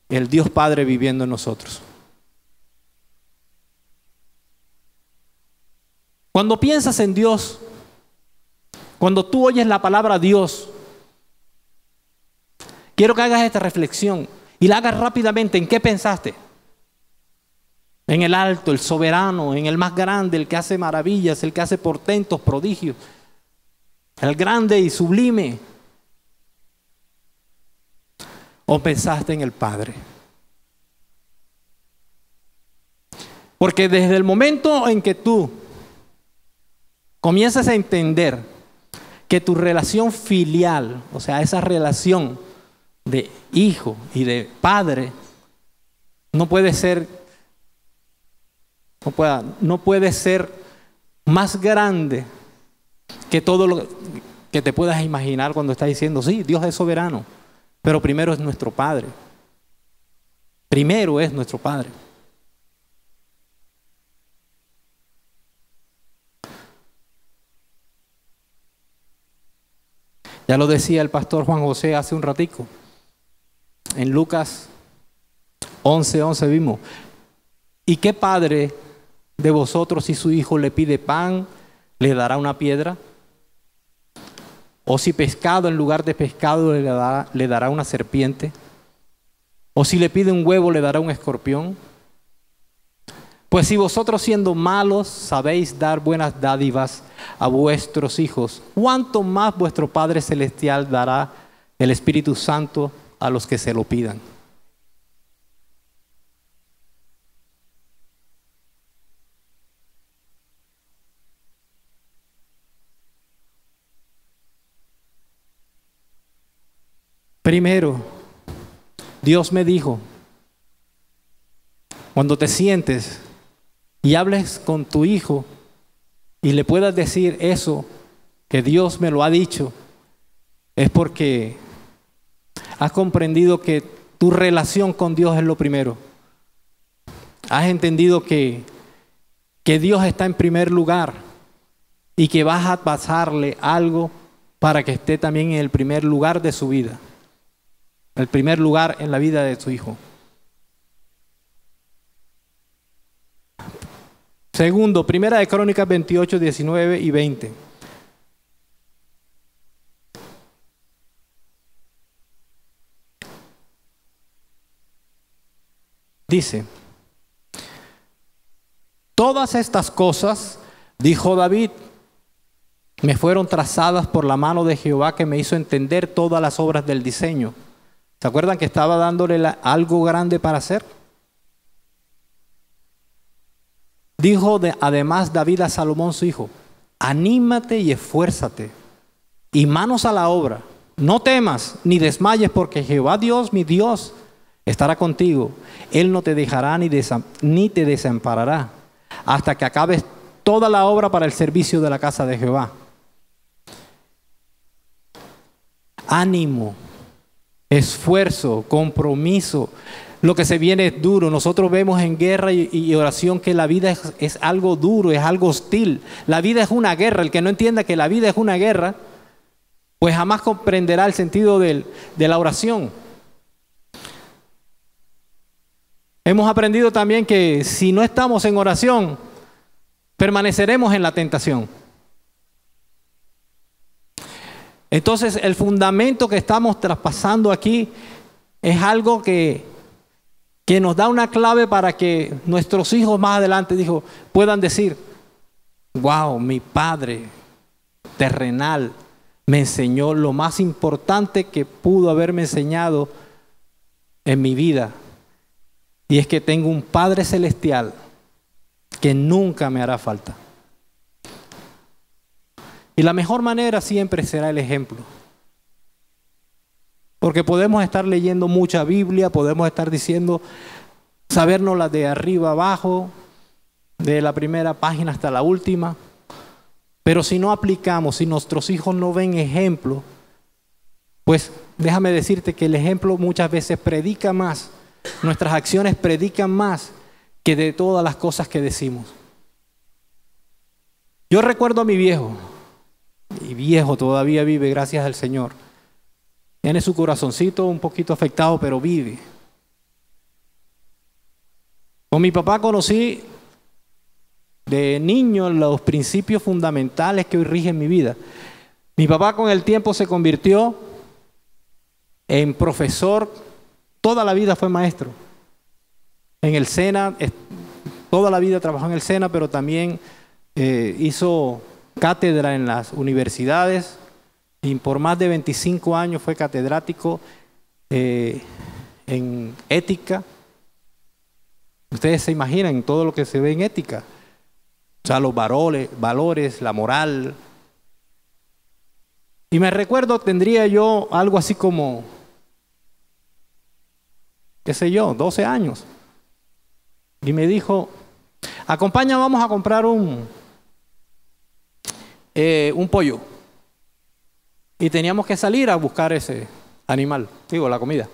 el Dios Padre viviendo en nosotros. Cuando piensas en Dios, cuando tú oyes la palabra Dios, quiero que hagas esta reflexión y la hagas rápidamente. ¿En qué pensaste? En el alto, el soberano, en el más grande, el que hace maravillas, el que hace portentos, prodigios, el grande y sublime. ¿O pensaste en el Padre? Porque desde el momento en que tú comienzas a entender que tu relación filial, o sea, esa relación de hijo y de padre, no puede ser más grande que todo lo que te puedas imaginar cuando estás diciendo, sí, Dios es soberano, pero primero es nuestro Padre. Primero es nuestro Padre. Ya lo decía el pastor Juan José hace un ratico. En Lucas 11:11 vimos. ¿Y qué padre de vosotros, si su hijo le pide pan, le dará una piedra? ¿O si pescado en lugar de pescado le dará una serpiente? ¿O si le pide un huevo, le dará un escorpión? Pues si vosotros siendo malos sabéis dar buenas dádivas a vuestros hijos, ¿cuánto más vuestro Padre Celestial dará el Espíritu Santo a los que se lo pidan? Primero, Dios me dijo, cuando te sientes y hables con tu hijo y le puedas decir eso que Dios me lo ha dicho, es porque has comprendido que tu relación con Dios es lo primero. Has entendido que Dios está en primer lugar y que vas a pasarle algo para que esté también en el primer lugar de su vida, el primer lugar en la vida de su hijo. Segundo, Primera de Crónicas 28, 19 y 20. Dice, todas estas cosas, dijo David, me fueron trazadas por la mano de Jehová que me hizo entender todas las obras del diseño. ¿Se acuerdan que estaba dándole algo grande para hacer? Dijo además David a Salomón su hijo, anímate y esfuérzate y manos a la obra. No temas ni desmayes porque Jehová Dios, mi Dios, estará contigo. Él no te dejará ni te desamparará hasta que acabes toda la obra para el servicio de la casa de Jehová. Ánimo, esfuerzo, compromiso. Lo que se viene es duro. Nosotros vemos en guerra y oración que la vida es algo duro, es algo hostil. La vida es una guerra. El que no entienda que la vida es una guerra, pues jamás comprenderá el sentido de la oración. Hemos aprendido también que si no estamos en oración, permaneceremos en la tentación. Entonces, el fundamento que estamos traspasando aquí es algo que nos da una clave para que nuestros hijos más adelante puedan decir, wow, mi padre terrenal me enseñó lo más importante que pudo haberme enseñado en mi vida. Y es que tengo un Padre Celestial que nunca me hará falta. Y la mejor manera siempre será el ejemplo. Porque podemos estar leyendo mucha Biblia, podemos estar diciendo, sabérnosla de arriba abajo, de la primera página hasta la última. Pero si no aplicamos, si nuestros hijos no ven ejemplo, pues déjame decirte que el ejemplo muchas veces predica más, nuestras acciones predican más que de todas las cosas que decimos. Yo recuerdo a mi viejo, todavía vive, gracias al Señor. Tiene su corazoncito un poquito afectado, pero vive. Con mi papá conocí de niño los principios fundamentales que hoy rigen mi vida. Mi papá con el tiempo se convirtió en profesor, toda la vida fue maestro. En el SENA, toda la vida trabajó en el SENA, pero también hizo cátedra en las universidades y por más de 25 años fue catedrático en ética. Ustedes se imaginan todo lo que se ve en ética, o sea, los valores, la moral. Y me recuerdo, tendría yo algo así como, qué sé yo, 12 años. Y me dijo, acompaña, vamos a comprar un pollo. Y teníamos que salir a buscar ese animal, digo, la comida.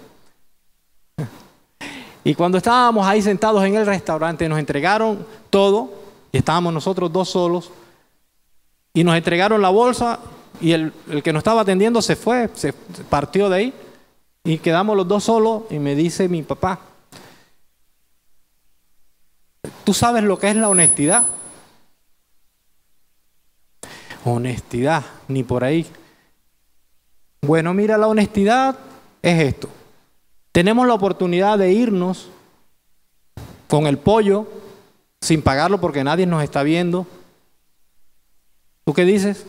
Y cuando estábamos ahí sentados en el restaurante, nos entregaron todo, y estábamos nosotros dos solos, y nos entregaron la bolsa, y el que nos estaba atendiendo se fue, se partió de ahí, y quedamos los dos solos, y me dice mi papá, ¿tú sabes lo que es la honestidad? Honestidad, ni por ahí. Bueno, mira, la honestidad es esto. Tenemos la oportunidad de irnos con el pollo sin pagarlo porque nadie nos está viendo. ¿Tú qué dices?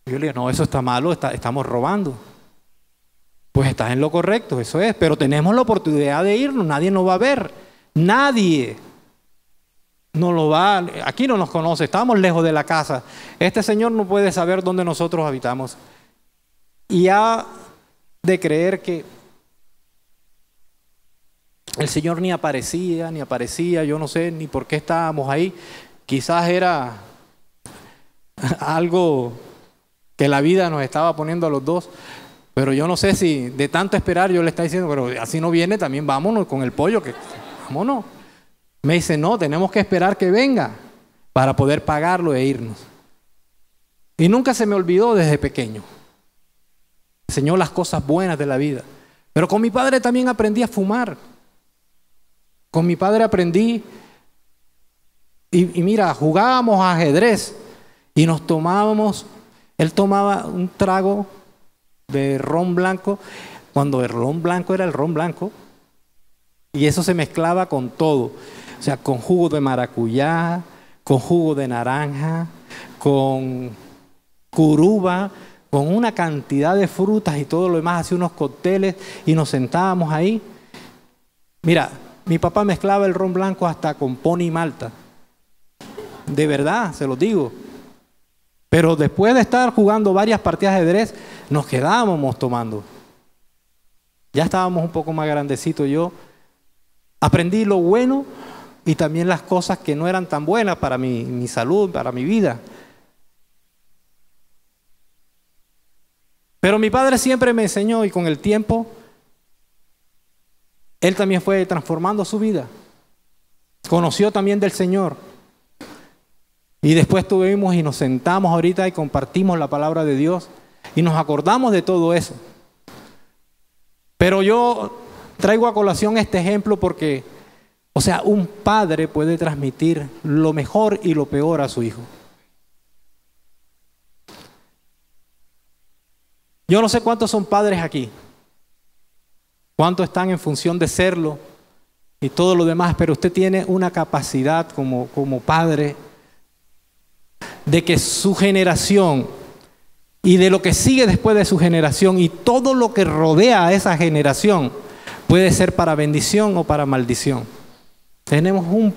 Yo le digo, no, eso está malo, estamos robando. Pues estás en lo correcto, eso es, pero tenemos la oportunidad de irnos, nadie nos va a ver, nadie no lo va, aquí no nos conoce, estamos lejos de la casa. Este señor no puede saber dónde nosotros habitamos. Y ha de creer que el Señor ni aparecía, yo no sé ni por qué estábamos ahí. Quizás era algo que la vida nos estaba poniendo a los dos, pero yo no sé si de tanto esperar yo le estaba diciendo, pero así no viene, también vámonos con el pollo, que vámonos. Me dice, no, tenemos que esperar que venga para poder pagarlo e irnos. Y nunca se me olvidó desde pequeño. Enseñó las cosas buenas de la vida. Pero con mi padre también aprendí a fumar. Con mi padre aprendí, y mira, jugábamos ajedrez y nos tomábamos, él tomaba un trago de ron blanco, cuando el ron blanco era el ron blanco, y eso se mezclaba con todo. O sea, con jugo de maracuyá, con jugo de naranja, con curuba, con una cantidad de frutas y todo lo demás, hacía unos cócteles y nos sentábamos ahí. Mira, mi papá mezclaba el ron blanco hasta con pony malta. De verdad, se los digo. Pero después de estar jugando varias partidas de ajedrez, nos quedábamos tomando. Ya estábamos un poco más grandecitos yo. Aprendí lo bueno y también las cosas que no eran tan buenas para mi salud, para mi vida. Pero mi padre siempre me enseñó, y con el tiempo él también fue transformando su vida. Conoció también del Señor. Y después tuvimos y nos sentamos ahorita y compartimos la palabra de Dios y nos acordamos de todo eso. Pero yo traigo a colación este ejemplo porque, o sea, un padre puede transmitir lo mejor y lo peor a su hijo. Yo no sé cuántos son padres aquí, cuántos están en función de serlo y todo lo demás, pero usted tiene una capacidad como padre de que su generación y de lo que sigue después de su generación y todo lo que rodea a esa generación puede ser para bendición o para maldición. Tenemos un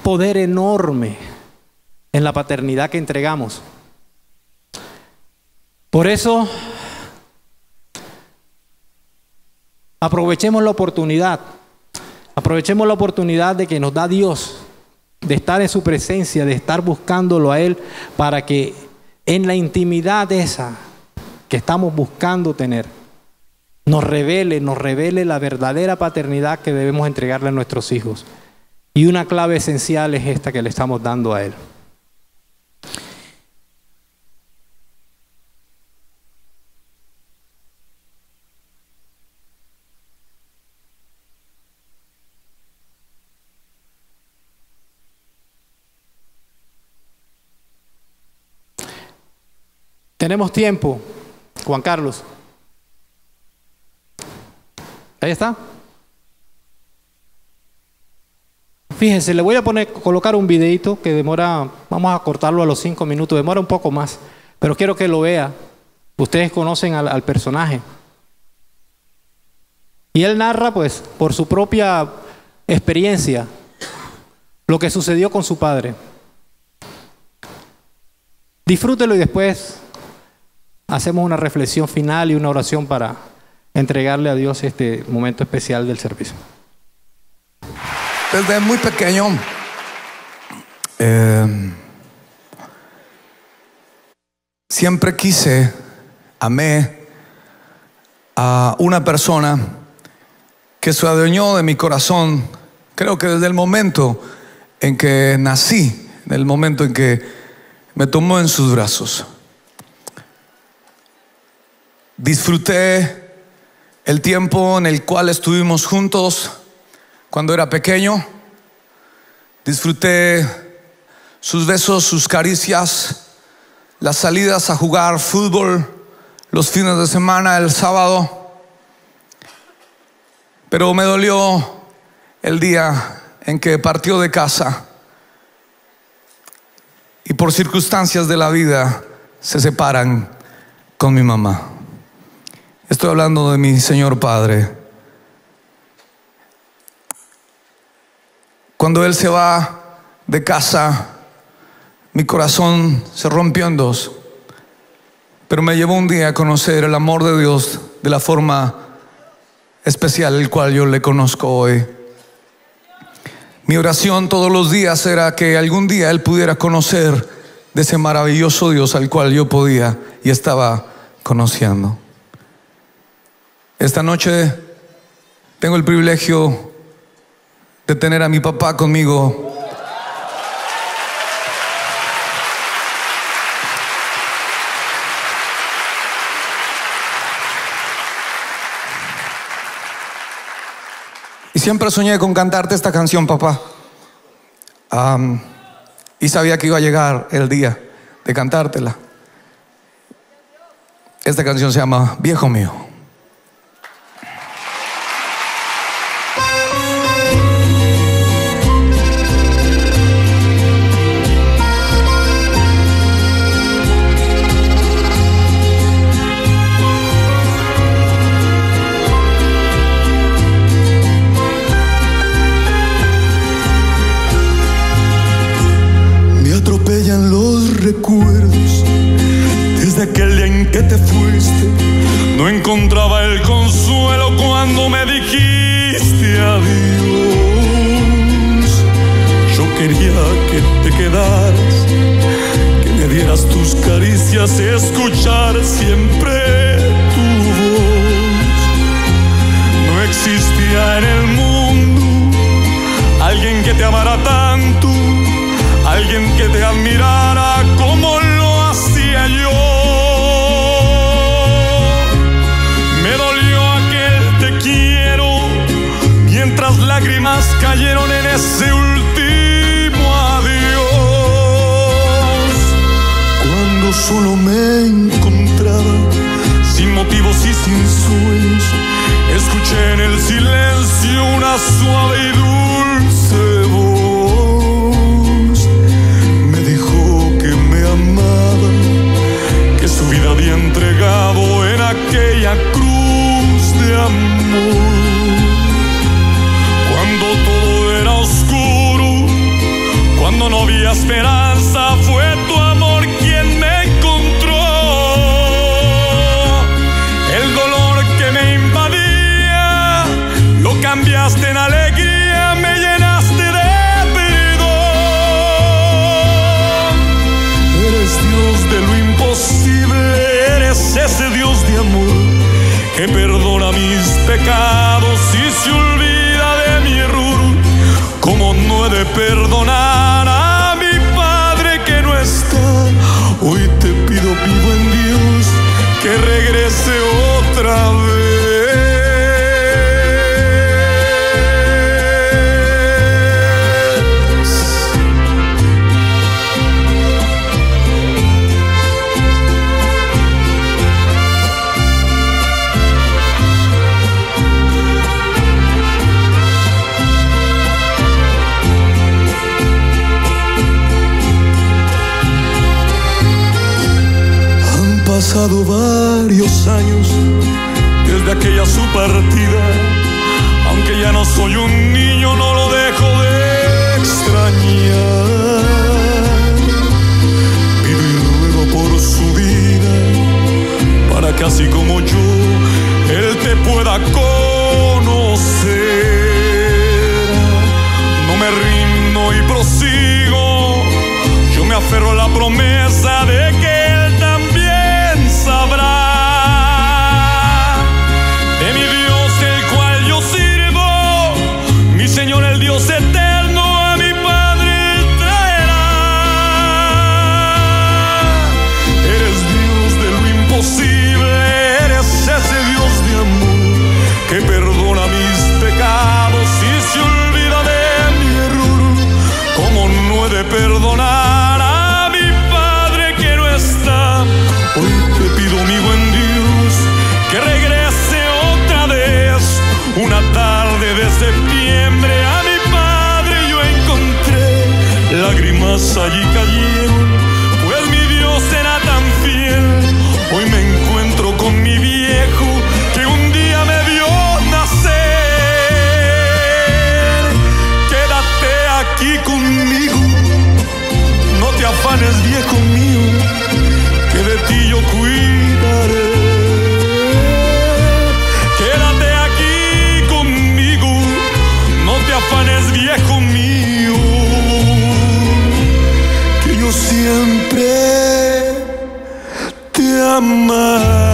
poder enorme en la paternidad que entregamos. Por eso, aprovechemos la oportunidad de que nos da Dios, de estar en su presencia, de estar buscándolo a Él, para que en la intimidad esa que estamos buscando tener, nos revele la verdadera paternidad que debemos entregarle a nuestros hijos. Y una clave esencial es esta que le estamos dando a Él. Tenemos tiempo, Juan Carlos. Ahí está. Fíjense, le voy a colocar un videito que demora, vamos a cortarlo a los 5 minutos, demora un poco más, pero quiero que lo vea. Ustedes conocen al personaje. Y él narra, pues, por su propia experiencia, lo que sucedió con su padre. Disfrútelo y después hacemos una reflexión final y una oración para entregarle a Dios este momento especial del servicio. Desde muy pequeño siempre amé a una persona que se adueñó de mi corazón. Creo que desde el momento en que nací, en el momento en que me tomó en sus brazos. Disfruté el tiempo en el cual estuvimos juntos cuando era pequeño. Disfruté sus besos, sus caricias, las salidas a jugar fútbol los fines de semana, el sábado. Pero me dolió el día en que partió de casa y por circunstancias de la vida se separan con mi mamá. Estoy hablando de mi Señor Padre. Cuando Él se va de casa, mi corazón se rompió en dos. Pero me llevó un día a conocer el amor de Dios de la forma especial, el cual yo le conozco hoy. Mi oración todos los días era que algún día Él pudiera conocer de ese maravilloso Dios al cual yo podía y estaba conociendo. Esta noche tengo el privilegio de tener a mi papá conmigo. Y siempre soñé con cantarte esta canción, papá. Y sabía que iba a llegar el día de cantártela. Esta canción se llama Viejo Mío. Recuerdos desde aquel día en que te fuiste. No encontraba el consuelo cuando me dijiste adiós. Yo quería que te quedaras, que me dieras tus caricias, escuchar siempre tu voz. No existía en el mundo alguien que te amara tanto, alguien que te admirara como lo hacía yo. Me dolió aquel te quiero, mientras lágrimas cayeron en ese último adiós. Cuando solo me encontraba, sin motivos y sin sueños, escuché en el silencio una suave y dulce voz. Que su vida había entregado en aquella cruz de amor. Cuando todo era oscuro, cuando no había esperanza, fue tu amor quien me encontró. El dolor que me invadía lo cambiaste en alegría, me llenaste de Dios de lo imposible, eres ese Dios de amor que perdona mis pecados y se olvida de mi error. Como no he de perdonar a mi padre que no está, hoy te pido vivo en Dios que regrese otra vez. pasado varios años desde aquella su partida. Aunque ya no soy un niño, no lo dejo de extrañar. Pido y ruego por su vida, para que así como yo, él te pueda conocer. No me rindo y prosigo, yo me aferro a la promesa de que él también sabrá de mi Dios, el cual yo sirvo, mi Señor el Dios eterno, a mi Padre traerá. Eres Dios de lo imposible, eres ese Dios de amor que perdona mis pecados y se olvida de mi error. ¿Cómo no he de perdonar a mi Padre que no está? Hoy te pido, mi buen Dios, que regrese otra vez. Una tarde de septiembre a mi Padre yo encontré, lágrimas allí cayeron, pues mi Dios era tan fiel. Hoy me encuentro con mi viejo que un día me vio nacer. Quédate aquí conmigo, no te afanes, viejo mío, que de ti yo cuidaré. Quédate aquí conmigo, no te afanes, viejo mío, que yo siempre te amaré.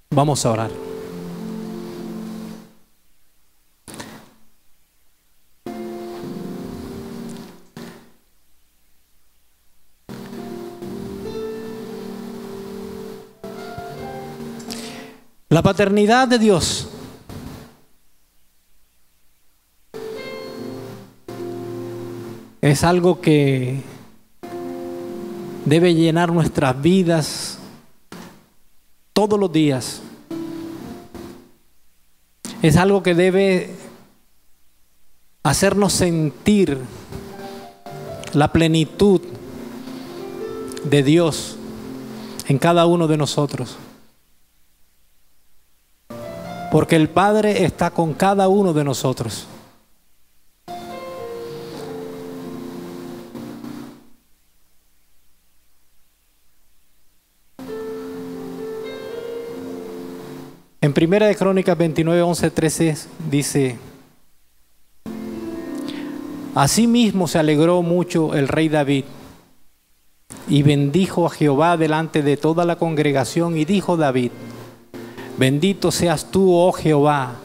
Vamos a orar. La paternidad de Dios es algo que debe llenar nuestras vidas todos los días. Es algo que debe hacernos sentir la plenitud de Dios en cada uno de nosotros. Porque el Padre está con cada uno de nosotros. En Primera de Crónicas 29, 11, 13 dice: asimismo se alegró mucho el rey David y bendijo a Jehová delante de toda la congregación, y dijo David: bendito seas tú, oh Jehová,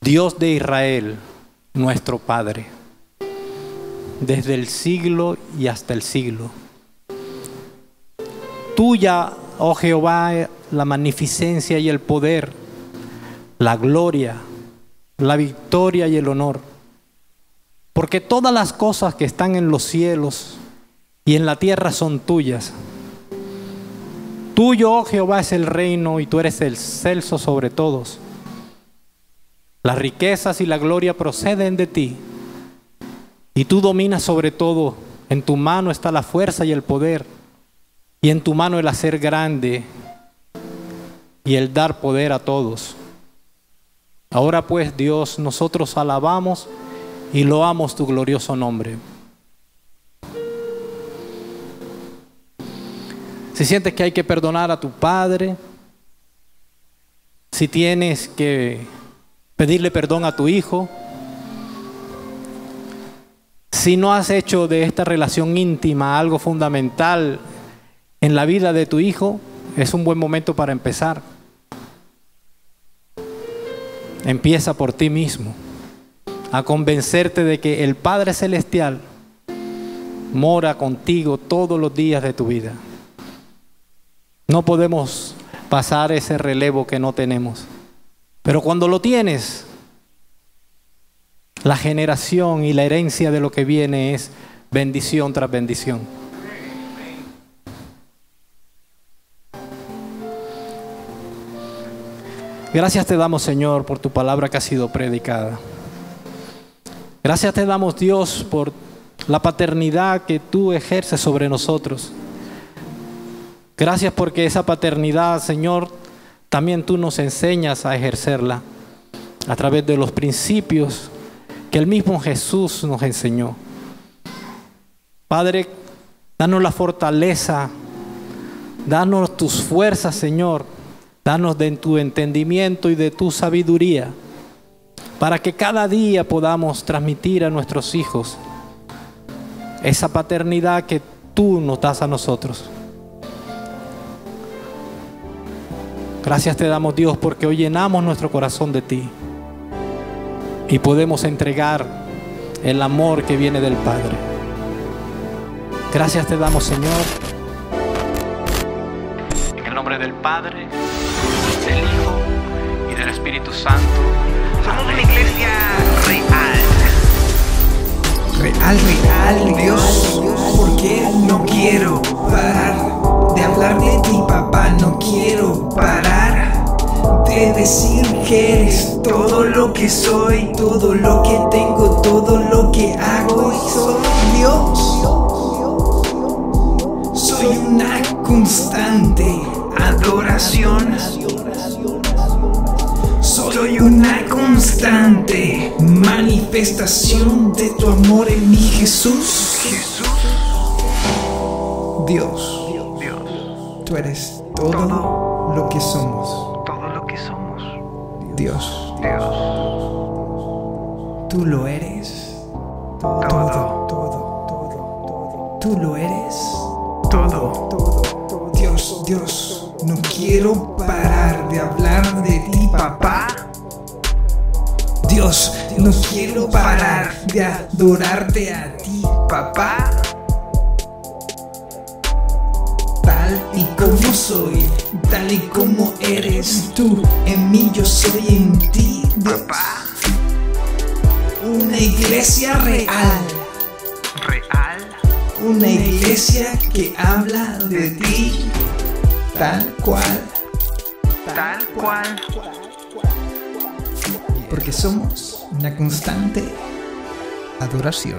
Dios de Israel, nuestro Padre, desde el siglo y hasta el siglo. Tuya, oh Jehová, la magnificencia y el poder, la gloria, la victoria y el honor. Porque todas las cosas que están en los cielos y en la tierra son tuyas. Tuyo, oh Jehová, es el reino y tú eres el excelso sobre todos. Las riquezas y la gloria proceden de ti y tú dominas sobre todo. En tu mano está la fuerza y el poder, y en tu mano el hacer grande y el dar poder a todos. Ahora pues, Dios, nosotros alabamos y loamos tu glorioso nombre. Si sientes que hay que perdonar a tu padre, si tienes que pedirle perdón a tu hijo, si no has hecho de esta relación íntima algo fundamental en la vida de tu hijo, es un buen momento para empezar. Empieza por ti mismo, a convencerte de que el Padre Celestial mora contigo todos los días de tu vida. No podemos pasar ese relevo que no tenemos. Pero cuando lo tienes, la generación y la herencia de lo que viene es bendición tras bendición. Gracias te damos, Señor, por tu palabra que ha sido predicada. Gracias te damos, Dios, por la paternidad que tú ejerces sobre nosotros. Gracias porque esa paternidad, Señor, también tú nos enseñas a ejercerla a través de los principios que el mismo Jesús nos enseñó. Padre, danos la fortaleza, danos tus fuerzas, Señor, danos de tu entendimiento y de tu sabiduría, para que cada día podamos transmitir a nuestros hijos esa paternidad que tú nos das a nosotros. Gracias te damos, Dios, porque hoy llenamos nuestro corazón de ti y podemos entregar el amor que viene del Padre. Gracias te damos, Señor, en el nombre del Padre, del Hijo y del Espíritu Santo. Somos una iglesia real, Dios, porque no quiero parar de hablar de ti, papá. No quiero parar de decir que eres todo lo que soy, todo lo que tengo, todo lo que hago. Y soy Dios. Soy una constante adoración. Soy una constante manifestación de tu amor en mi Jesús. Dios, tú eres todo lo que somos. Dios, tú lo eres todo. Tú lo eres todo. Dios, no quiero parar de hablar de ti, papá. Dios, no quiero parar de adorarte a ti, papá. Tal y como soy, tal y como eres tú, en mí yo soy en ti, Dios. Papá. Una iglesia real. Una iglesia que habla de ti, tal cual. Porque somos una constante adoración.